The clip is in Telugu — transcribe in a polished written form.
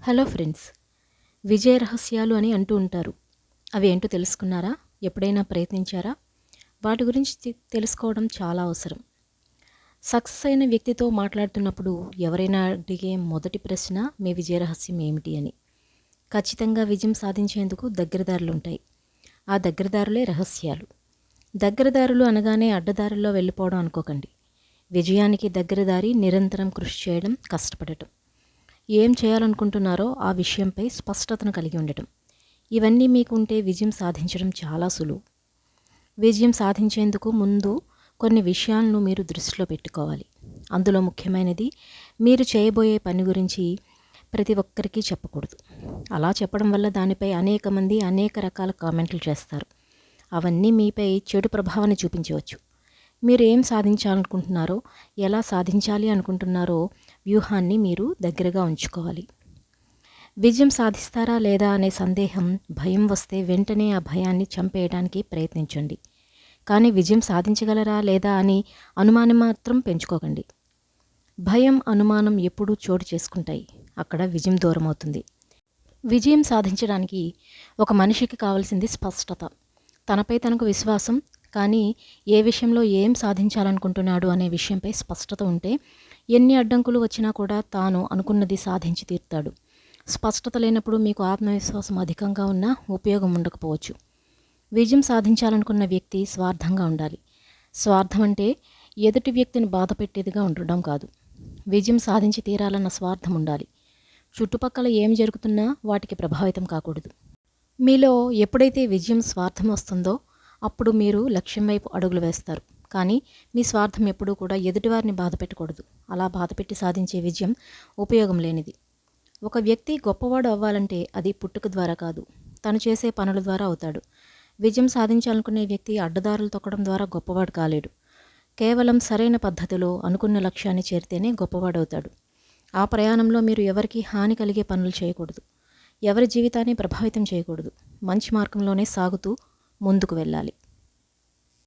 హలో ఫ్రెండ్స్, విజయ రహస్యాలు అని అంటూ ఉంటారు. అవి ఏంటో తెలుసుకున్నారా? ఎప్పుడైనా ప్రయత్నించారా? వాటి గురించి తెలుసుకోవడం చాలా అవసరం. సక్సెస్ అయిన వ్యక్తితో మాట్లాడుతున్నప్పుడు ఎవరైనా అడిగే మొదటి ప్రశ్న మీ విజయ రహస్యం ఏమిటి అని. ఖచ్చితంగా విజయం సాధించేందుకు దగ్గరదారులుంటాయి. ఆ దగ్గరదారులే రహస్యాలు. దగ్గరదారులు అనగానే అడ్డదారుల్లో వెళ్ళిపోవడం అనుకోకండి. విజయానికి దగ్గరదారి నిరంతరం కృషి చేయడం, కష్టపడటం. ఏం చేయాలనుకుంటున్నారో ఆ విషయంపై స్పష్టతను కలిగి ఉండటం. ఇవన్నీ మీకు ఉంటే విజయం సాధించడం చాలా సులువు. విజయం సాధించేందుకు ముందు కొన్ని విషయాలను మీరు దృష్టిలో పెట్టుకోవాలి. అందులో ముఖ్యమైనది, మీరు చేయబోయే పని గురించి ప్రతి ఒక్కరికి చెప్పకూడదు. అలా చెప్పడం వల్ల దానిపై అనేక మంది అనేక రకాల కామెంట్లు చేస్తారు. అవన్నీ మీపై చెడు ప్రభావాన్ని చూపించవచ్చు. మీరు ఏం సాధించాలనుకుంటున్నారో, ఎలా సాధించాలి అనుకుంటున్నారో వ్యూహాన్ని మీరు దగ్గరగా ఉంచుకోవాలి. విజయం సాధిస్తారా లేదా అనే సందేహం, భయం వస్తే వెంటనే ఆ భయాన్ని చంపేయడానికి ప్రయత్నించండి. కానీ విజయం సాధించగలరా లేదా అని అనుమానం మాత్రం పెంచుకోకండి. భయం, అనుమానం ఎప్పుడూ చోటు చేసుకుంటాయి. అక్కడ విజయం దూరం అవుతుంది. విజయం సాధించడానికి ఒక మనిషికి కావాల్సింది స్పష్టత, తనపై తనకు విశ్వాసం. కానీ ఏ విషయంలో ఏం సాధించాలనుకుంటున్నాడు అనే విషయంపై స్పష్టత ఉంటే ఎన్ని అడ్డంకులు వచ్చినా కూడా తాను అనుకున్నది సాధించి తీరుతాడు. స్పష్టత లేనప్పుడు మీకు ఆత్మవిశ్వాసం అధికంగా ఉన్నా ఉపయోగం ఉండకపోవచ్చు. విజయం సాధించాలనుకున్న వ్యక్తి స్వార్థంగా ఉండాలి. స్వార్థం అంటే ఎదుటి వ్యక్తిని బాధ పెట్టేదిగా ఉండడం కాదు. విజయం సాధించి తీరాలన్న స్వార్థం ఉండాలి. చుట్టుపక్కల ఏం జరుగుతున్నా వాటికి ప్రభావితం కాకూడదు. మీలో ఎప్పుడైతే విజయం స్వార్థం వస్తుందో అప్పుడు మీరు లక్ష్యం వైపు అడుగులు వేస్తారు. కానీ మీ స్వార్థం ఎప్పుడూ కూడా ఎదుటివారిని బాధ పెట్టకూడదు. అలా బాధపెట్టి సాధించే విజయం ఉపయోగం లేనిది. ఒక వ్యక్తి గొప్పవాడు అవ్వాలంటే అది పుట్టుక ద్వారా కాదు, తను చేసే పనుల ద్వారా అవుతాడు. విజయం సాధించాలనుకునే వ్యక్తి అడ్డదారులు తొక్కడం ద్వారా గొప్పవాడు కాలేడు. కేవలం సరైన పద్ధతిలో అనుకున్న లక్ష్యాన్ని చేరితేనే గొప్పవాడవుతాడు. ఆ ప్రయాణంలో మీరు ఎవరికి హాని కలిగే పనులు చేయకూడదు. ఎవరి జీవితాన్ని ప్రభావితం చేయకూడదు. మంచి మార్గంలోనే సాగుతూ ముందుకు వెళ్ళాలి.